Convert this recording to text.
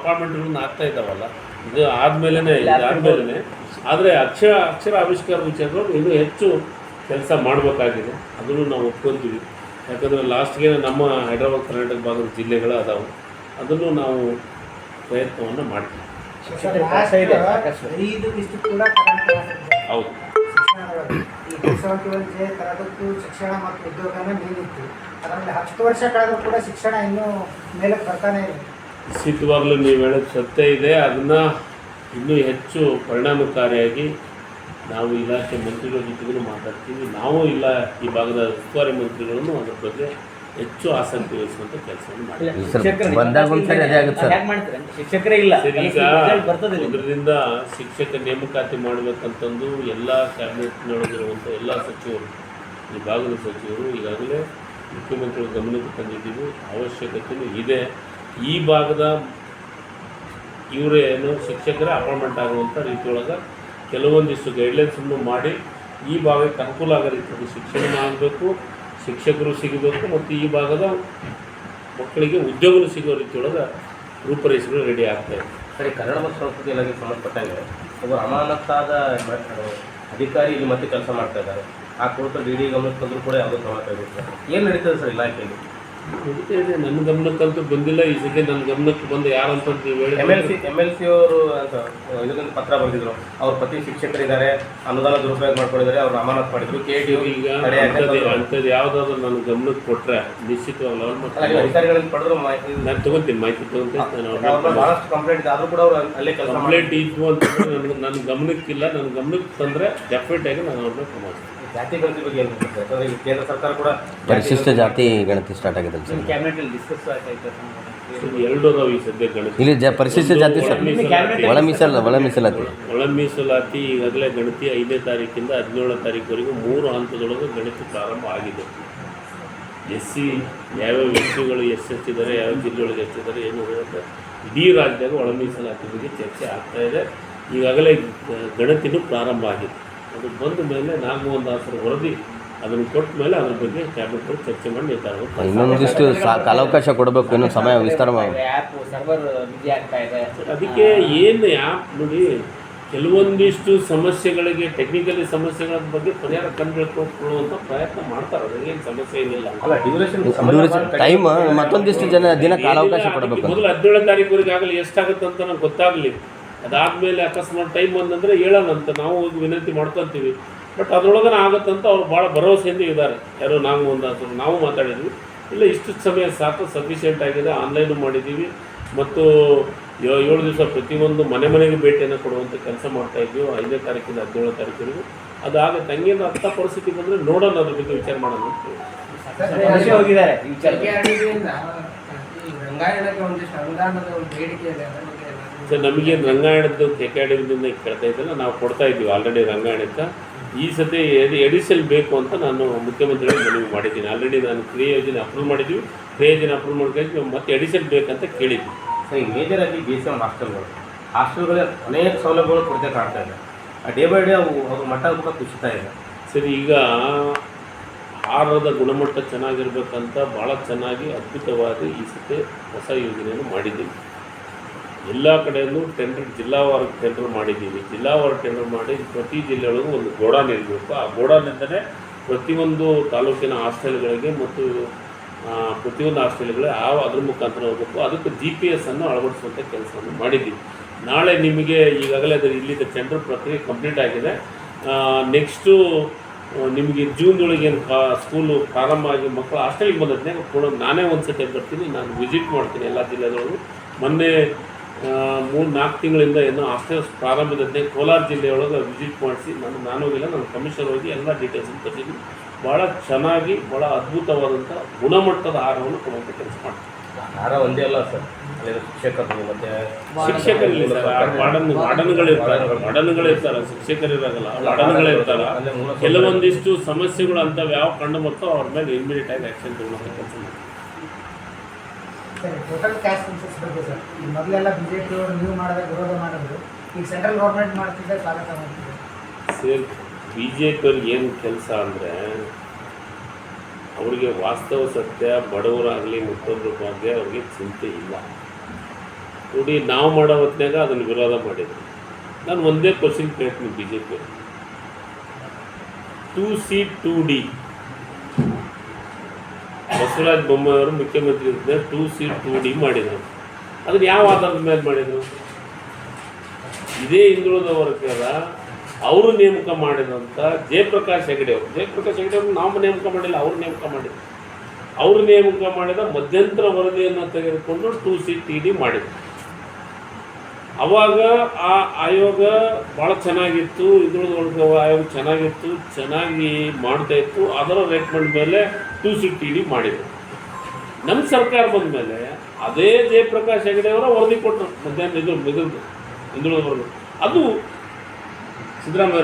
ಅಪಾರ್ಟ್ಮೆಂಟ್ಗಳನ್ನ ಆಗ್ತಾ ಇದ್ದಾವಲ್ಲ, ಇದು ಆದಮೇಲೆ ಆದರೆ ಅಕ್ಷರ ಆವಿಷ್ಕಾರ ವಿಚಾರಗಳು ಇನ್ನೂ ಹೆಚ್ಚು ಕೆಲಸ ಮಾಡಬೇಕಾಗಿದೆ. ಅದನ್ನು ನಾವು ಒಪ್ಕೊತೀವಿ. ಯಾಕಂದರೆ ಲಾಸ್ಟ್ಗೆ ನಮ್ಮ ಹೈದರಾಬಾದ್ ಕರ್ನಾಟಕ ಭಾಗದ ಜಿಲ್ಲೆಗಳು ಅದಾವೆ, ಅದನ್ನು ನಾವು ಪ್ರಯತ್ನವನ್ನು ಮಾಡ್ತೀವಿ. ಹೌದು, ಶಿಕ್ಷಣ ಮತ್ತು ಉದ್ಯೋಗನೇ ಮೇಲಿತ್ತು. ಅದರಲ್ಲಿ 10 ವರ್ಷ ಕಳೆದರೂ ಕೂಡ ಶಿಕ್ಷಣ ಇನ್ನೂ ಮೇಲೆ ಬರ್ತಾನೆ ಇದೆ. ಖಚಿತವಾಗಲೂ ನೀವು ಹೇಳೋದು ಸತ್ಯ ಇದೆ. ಅದನ್ನು ಇನ್ನೂ ಹೆಚ್ಚು ಪರಿಣಾಮಕಾರಿಯಾಗಿ ನಾವು ಇಲಾಖೆ ಮಂತ್ರಿಗಳ ಜೊತೆಗೂ ಮಾತಾಡ್ತೀವಿ. ನಾವು ಈ ಭಾಗದ ಉಸ್ತುವಾರಿ ಮಂತ್ರಿಗಳನ್ನು ಅದರ ಬಗ್ಗೆ ಹೆಚ್ಚು ಆಸಕ್ತಿ ವಹಿಸುವಂಥ ಕೆಲಸವನ್ನು ಶಿಕ್ಷಕರೇ ಇಲ್ಲ. ಈಗ ಇದರಿಂದ ಶಿಕ್ಷಕ ನೇಮಕಾತಿ ಮಾಡಬೇಕಂತಂದು ಎಲ್ಲ ಕ್ಯಾಬಿನೆಟ್ನೊಳಗಿರುವಂಥ ಎಲ್ಲ ಸಚಿವರು, ಈ ಭಾಗದ ಸಚಿವರು ಈಗಾಗಲೇ ಮುಖ್ಯಮಂತ್ರಿಗಳ ಗಮನಕ್ಕೆ ತಂದಿದ್ದೀವಿ. ಅವಶ್ಯಕತೆಯೂ ಇದೆ. ಈ ಭಾಗದ ಇವರೇನು ಶಿಕ್ಷಕರೇ ಅಪಾಯಿಂಟ್ಮೆಂಟ್ ಆಗುವಂಥ ರೀತಿಯೊಳಗೆ ಕೆಲವೊಂದಿಷ್ಟು ಗೈಡ್ಲೈನ್ಸನ್ನು ಮಾಡಿ ಈ ಭಾಗಕ್ಕೆ ಅನುಕೂಲ ಆಗೋ ರೀತಿಯಲ್ಲಿ ಶಿಕ್ಷಣ ಆಗಬೇಕು, ಶಿಕ್ಷಕರು ಸಿಗಬೇಕು, ಮತ್ತು ಈ ಭಾಗದ ಮಕ್ಕಳಿಗೆ ಉದ್ಯೋಗನೂ ಸಿಗೋ ರೀತಿಯೊಳಗೆ ರೂಪರೇಷೆಗಳು ರೆಡಿ ಆಗ್ತಾಯಿದೆ. ಸರಿ, ಕನ್ನಡ ಮತ್ತು ಸಂಸ್ಕೃತಿ ಇಲಾಖೆಗೆ ಸಂಬಂಧಪಟ್ಟಾಗ ಒಬ್ಬ ಅಮಾನತಾದ ಅಧಿಕಾರಿ ಇಲ್ಲಿ ಮತ್ತೆ ಕೆಲಸ ಮಾಡ್ತಾ ಇದ್ದಾರೆ. ಆ ಕುರಿತು ಡಿ ಗಮನಕ್ಕೆ ತಂದರೂ ಕೂಡ ಯಾವುದೋ ಕ್ರಮ ತೆಗೆದುಕೊಳ್ಳಿ. ಏನು ನಡೀತದೆ ಸರ್ ಇಲಾಖೆಯಲ್ಲಿ? ನಡೀತಾ ಇದೆ. ನನ್ನ ಗಮನಕ್ಕಂತೂ ಬಂದಿಲ್ಲ. ಈ ಸದ್ಯ ನನ್ನ ಗಮನಕ್ಕೆ ಬಂದು ಯಾರಂತ ನೀವು ಹೇಳಿ MLC ಅವರು ಅಂತ ಇದಕ್ಕೊಂದು ಪತ್ರ ಬರೆದಿದ್ರು. ಅವ್ರ ಪತಿ ಶಿಕ್ಷಕರಿದ್ದಾರೆ, ಅನುದಾನ ದುರುಪಯೋಗ ಮಾಡ್ಕೊಂಡಿದ್ದಾರೆ, ಅವ್ರು ಅಮಾನತ್ ಮಾಡಿದ್ರು. KDU ಈಗ ಅಂಥದ್ದು ಯಾವುದಾದ್ರು ನನ್ನ ಗಮನಕ್ಕೆ ಕೊಟ್ಟರೆ ನಿಶ್ಚಿತವಾಗ್ಲೂ ಅಧಿಕಾರಿಗಳಿಂದ ಪಡೆದ್ರು ನಾನು ತೊಗೊತೀನಿ, ಮಾಹಿತಿ ತೊಗೊಂತೀನಿ. ಬಹಳಷ್ಟು ಕಂಪ್ಲೇಂಟ್ ಇದೆ, ಆದರೂ ಕೂಡ ಅವರು ಅಲ್ಲೇ ಕೆಲಸ ಕಂಪ್ಲೇಂಟ್ ಇದ್ವು ಅಂತಂದರೆ ನನ್ನ ಗಮನಕ್ಕಿಲ್ಲ. ನನ್ನ ಗಮನಕ್ಕೆ ತಂದರೆ ಡೆಫಿನೆಟ್ ಆಗಿ ನಾನು ಅವ್ರನ್ನ ಪ್ರಮೋಷನ್. ಜಾತಿ ಗಣತಿ ಬಗ್ಗೆ ಏನು ಯಾಕಂದರೆ ಈಗ ಕೇಂದ್ರ ಸರ್ಕಾರ ಕೂಡ ಪರಿಶಿಷ್ಟ ಜಾತಿ ಗಣತಿ ಸ್ಟಾರ್ಟ್ ಆಗಿದೆ ಸರ್. ಕ್ಯಾಬಿನೆಟಲ್ಲಿ ಡಿಸ್ಕಸ್ ಆಯ್ತು. ಎರಡು ನಾವು ಈ ಸದ್ಯ ಗಣತಿ ಇಲ್ಲಿ ಪರಿಶಿಷ್ಟ ಜಾತಿ ಸರ್, ಒಳ ಮೀಸಲಾತಿ ಈಗಾಗಲೇ ಗಣತಿ 5ನೇ ತಾರೀಕಿಂದ 17ನೇ ತಾರೀಕುವರೆಗೂ 3 ಹಂತದೊಳಗೆ ಗಣತಿ ಪ್ರಾರಂಭ ಆಗಿದೆ. SC ಯಾವ್ಯಾವ ವ್ಯಕ್ತಿಗಳು ಎಷ್ಟಿದ್ದಾರೆ, ಯಾವ ಜಿಲ್ಲೆಯೊಳಗೆ ಎಷ್ಟಿದ್ದಾರೆ ಏನು ಹೇಳುತ್ತೆ. ಇಡೀ ರಾಜ್ಯದಾಗ ಒಳ ಮೀಸಲಾತಿ ಬಗ್ಗೆ ಚರ್ಚೆ ಆಗ್ತಾಯಿದೆ. ಈಗಾಗಲೇ ಗಣತಿನೂ ಪ್ರಾರಂಭ ಆಗಿದೆ. ಅದು ಬಂದ ಮೇಲೆ ನಾಗಮೋಹನ್ ದಾಸರ ವರದಿ ಅದನ್ನು ಕೊಟ್ಟ ಮೇಲೆ ಅದ್ರ ಬಗ್ಗೆ ಕ್ಯಾಬಿನೆಟ್ ಚರ್ಚೆ ಮಾಡಿ ನಿರ್ಧಾರ. ಇನ್ನೊಂದಿಷ್ಟು ಕಾಲಾವಕಾಶ ಕೊಡಬೇಕು, ಇನ್ನೂ ಸಮಯ ವಿಸ್ತಾರ ಮಾಡಿ. ಅದಕ್ಕೆ ಏನು ಆ್ಯಪ್ ನೋಡಿ, ಕೆಲವೊಂದಿಷ್ಟು ಸಮಸ್ಯೆಗಳಿಗೆ ಟೆಕ್ನಿಕಲಿ ಸಮಸ್ಯೆಗಳ ಬಗ್ಗೆ ಪರಿಹಾರ ಕಂಡುಕೊಳ್ಳುವಂಥ ಪ್ರಯತ್ನ ಮಾಡ್ತಾರೆ. ಅದೇನು ಸಮಸ್ಯೆ ಏನಿಲ್ಲ. ಟೈಮ್ ಮತ್ತೊಂದಿಷ್ಟು ದಿನ ಕಾಲಾವಕಾಶ ಕೊಡಬೇಕು. ಮೊದಲು 17ನೇ ತಾರೀಕುವರೆಗೆ ಆಗಲಿ ಎಷ್ಟಾಗುತ್ತೆ ಅಂತ ನಂಗೆ ಗೊತ್ತಾಗಲಿ. ಅದಾದಮೇಲೆ ಅಕಸ್ಮಾತ್ ಟೈಮ್ ಬಂದಂದರೆ ಹೇಳೋಣಂತ ನಾವು ವಿನಂತಿ ಮಾಡ್ಕೊತೀವಿ. ಬಟ್ ಅದರೊಳಗನ ಆಗುತ್ತಂತ ಅವ್ರು ಭಾಳ ಭರವಸೆಯಿಂದ ಇದ್ದಾರೆ. ಯಾರೋ ನಾವು ಮಾತಾಡಿದ್ವಿ. ಇಲ್ಲ, ಇಷ್ಟು ಸಮಯ ಸಾಕು, ಸಫಿಷಿಯೆಂಟ್ ಆಗಿದೆ. ಆನ್ಲೈನು ಮಾಡಿದ್ದೀವಿ ಮತ್ತು 7 ದಿವಸ ಪ್ರತಿಯೊಂದು ಮನೆಗೆ ಭೇಟಿಯನ್ನು ಕೊಡುವಂಥ ಕೆಲಸ ಮಾಡ್ತಾಯಿದ್ವಿ. 5ನೇ ತಾರೀಕಿಂದ 17ನೇ ತಾರೀಕಿವರೆಗೂ ಅದಾಗುತ್ತೆ. ಹಂಗೇನು ಅಂಥ ಪರಿಸ್ಥಿತಿ ಬಂದರೆ ನೋಡೋಣ, ಅದ್ರ ಬಗ್ಗೆ ವಿಚಾರ ಮಾಡೋಣ ಅಂತ ಹೋಗಿದ್ದಾರೆ. ಸರ್, ನಮಗೇನು ರಂಗಾಯಣದ್ದು KKDದಿಂದ ಕೇಳ್ತಾ ಇದ್ದಲ್ಲ, ನಾವು ಕೊಡ್ತಾ ಇದ್ದೀವಿ ಆಲ್ರೆಡಿ ರಂಗಾಯಣಕ್ಕೆ. ಈ ಸತಿ ಎಡಿಷನ್ ಬೇಕು ಅಂತ ನಾನು ಮುಖ್ಯಮಂತ್ರಿಗಳಿಗೆ ಮನವಿ ಮಾಡಿದ್ದೀನಿ. ಆಲ್ರೆಡಿ ನಾನು ಕ್ರಿಯಾ ಯೋಜನೆ ಅಪ್ರೂವ್ ಮಾಡಿದ್ದೀವಿ. ಕ್ರಿಯಾ ಯೋಜನೆ ಅಪ್ರೂವ್ ಮಾಡ್ಕೊಂಡು ಮತ್ತೆ ಎಡಿಷನ್ ಬೇಕಂತ ಕೇಳಿದ್ವಿ. ಸರ್, ಈ ಮೇಜರಾಗಿ BCM ಹಾಸ್ಟೆಲ್ಗಳ ಅನೇಕ ಸೌಲಭ್ಯಗಳು ಕೊರತೆ ಕಾಣ್ತಾ ಇದೆ. ಡೇ ಬೈ ಡೇ ಅವ್ರ ಮಟ್ಟ ಕೂಡ ಕುಸಿತಾ ಇದೆ. ಸರಿ, ಈಗ ಆಹಾರದ ಗುಣಮಟ್ಟ ಚೆನ್ನಾಗಿರ್ಬೇಕಂತ ಭಾಳ ಚೆನ್ನಾಗಿ ಅದ್ಭುತವಾಗಿ ಈ ಸತಿ ಹೊಸ ಯೋಜನೆಯನ್ನು ಮಾಡಿದ್ದೀವಿ. ಎಲ್ಲ ಕಡೆಯಲ್ಲೂ ಜಿಲ್ಲಾವಾರ ಟೆಂಡರ್ ಮಾಡಿದ್ದೀವಿ. ಜಿಲ್ಲಾವಾರ ಟೆಂಡರ್ ಮಾಡಿ ಪ್ರತಿ ಜಿಲ್ಲೆಯೊಳಗೂ ಒಂದು ಗೋಡಾನ್ ಇರಬೇಕು. ಆ ಗೋಡಾನಿಂದಲೇ ಪ್ರತಿಯೊಂದು ತಾಲೂಕಿನ ಹಾಸ್ಟೆಲ್ಗಳಿಗೆ ಮತ್ತು ಪ್ರತಿಯೊಂದು ಹಾಸ್ಟೆಲ್ಗಳಿಗೆ ಅದ್ರ ಮುಖಾಂತರ ಹೋಗಬೇಕು. ಅದಕ್ಕೆ GPS ಅನ್ನು ಅಳವಡಿಸುವಂಥ ಕೆಲಸವನ್ನು ಮಾಡಿದ್ದೀವಿ. ನಾಳೆ ನಿಮಗೆ ಈಗಾಗಲೇ ಇಲ್ಲಿದ್ದ ಟೆಂಡರ್ ಪ್ರಕ್ರಿಯೆ ಕಂಪ್ಲೀಟ್ ಆಗಿದೆ. ನೆಕ್ಸ್ಟು ನಿಮಗೆ ಜೂನ್ದೊಳಗೆ ಏನು ಸ್ಕೂಲು ಪ್ರಾರಂಭ ಆಗಿ ಮಕ್ಕಳು ಹಾಸ್ಟೆಲಿಗೆ ಬಂದದ್ನೇ ನಾನೇ ಒಂದು ಸತಿ ಬರ್ತೀನಿ, ನಾನು ವಿಸಿಟ್ ಮಾಡ್ತೀನಿ ಎಲ್ಲ ಜಿಲ್ಲೆದೊಳಗೂ. ಮೊನ್ನೆ 3-4 ತಿಂಗಳಿಂದ ಏನೋ ಹಾಸ್ಟೆಲ್ಸ್ ಪ್ರಾರಂಭದನ್ನೇ ಕೋಲಾರ ಜಿಲ್ಲೆಯೊಳಗೆ ವಿಸಿಟ್ ಮಾಡಿಸಿ ನಾನು ಹೋಗಿಲ್ಲ, ನನ್ನ ಕಮಿಷನರ್ ಹೋಗಿ ಎಲ್ಲ ಡೀಟೇಲ್ಸನ್ನು ಕೊಟ್ಟಿದ್ದೀನಿ. ಭಾಳ ಚೆನ್ನಾಗಿ ಭಾಳ ಅದ್ಭುತವಾದಂಥ ಗುಣಮಟ್ಟದ ಆಹಾರವನ್ನು ಕೊಡುವಂಥ ಕೆಲಸ ಮಾಡ್ತೀನಿ. ಆಹಾರ ಒಂದೇ ಅಲ್ಲ ಸರ್, ಶಿಕ್ಷಕರು ಮತ್ತು ಶಿಕ್ಷಕರಿಲ್ಲ ಸರ್, ವಾರ್ಡನ್ಗಳಿರ್ತಾರೆ, ಶಿಕ್ಷಕರಿರಾಗಲ್ಲ, ವಾರ್ಡನ್ಗಳಿರ್ತಾರೆ. ಕೆಲವೊಂದಿಷ್ಟು ಸಮಸ್ಯೆಗಳು ಅಂಥವು ಯಾವ ಕಂಡು ಬರ್ತಾವೆ ಅವ್ರ ಮೇಲೆ ಇಮಿಡಿಯೇಟ್ ಆಗಿ ಆ್ಯಕ್ಷನ್ ತಗೊಳ್ಳೋಂಥ ಕೆಲಸ ಮಾಡ್ತೀವಿ. ಸರಿ, ಟೋಟಲ್ ಕ್ಯಾಸ್ಟ್ ಸೆನ್ಸಸ್ ಬಗ್ಗೆ ಸರ್, ಈ ಮೊದಲೆಲ್ಲ BJP ಅವರು ನೀವು ಮಾಡಿದಾಗ ವಿರೋಧ ಮಾಡಿದ್ರು, ಈಗ ಸೆಂಟ್ರಲ್ ಗೌರ್ಮೆಂಟ್ ಮಾಡ್ತಿದ್ದೆ ಸ್ವಾಗತ ಮಾಡ್ತಿದ್ದೆ. ಸರ್, BJP ಅವ್ರಿಗೆ ಏನು ಕೆಲಸ ಅಂದರೆ ಅವರಿಗೆ ವಾಸ್ತವ ಸತ್ಯ, ಬಡವರಾಗಲಿ ಮತ್ತೊಬ್ಬರ ಬಗ್ಗೆ ಅವ್ರಿಗೆ ಚಿಂತೆ ಇಲ್ಲ. ನೋಡಿ ನಾವು ಮಾಡೋ ಹೊತ್ನಾಗ ಅದನ್ನು ವಿರೋಧ ಮಾಡಿದ್ರು. ನಾನು ಒಂದೇ ಕ್ವಶನ್ ಕೇಳ್ತೀನಿ B J P 2C 2D Basavaraj Bommai ಅವರು ಮುಖ್ಯಮಂತ್ರಿ ಇದ್ದರೆ 2C 2D ಮಾಡಿದರು. ಅದನ್ನು ಯಾವ ಆಧಾರದ ಮೇಲೆ ಮಾಡಿದರು? ಇದೇ ಹಿಂದುಳಿದ ವರ್ಗದ ಅವರು ನೇಮಕ ಮಾಡಿದಂಥ ಜಯಪ್ರಕಾಶ್ ಹೆಗಡೆ ಅವರು ನಾವು ನೇಮಕ ಮಾಡಿಲ್ಲ, ಅವರು ನೇಮಕ ಮಾಡಿದ್ರು. ಅವರು ನೇಮಕ ಮಾಡಿದ ಮಧ್ಯಂತರ ವರದಿಯನ್ನು ತೆಗೆದುಕೊಂಡು 2C 2D ಮಾಡಿದರು. ಅವಾಗ ಆ ಆಯೋಗ ಭಾಳ ಚೆನ್ನಾಗಿತ್ತು, ಹಿಂದುಳಿದ ವರ್ಗ ಆಯೋಗ ಚೆನ್ನಾಗಿ ಮಾಡ್ತಾ ಇತ್ತು. ಅದರ ರೆಕಮೆಂಡ್ ಮೇಲೆ 2C 2D ಮಾಡಿದರು. ನಮ್ಮ ಸರ್ಕಾರ ಬಂದ ಮೇಲೆ ಅದೇ ಜಯಪ್ರಕಾಶ್ ಹೆಗಡೆ ಅವರ ವರದಿ ಕೊಟ್ಟರು ಮಧ್ಯಾಹ್ನ ಹಿಂದುಳಿದ ವರ್ಗ. ಅದು ಸಿದ್ದರಾಮಯ್ಯ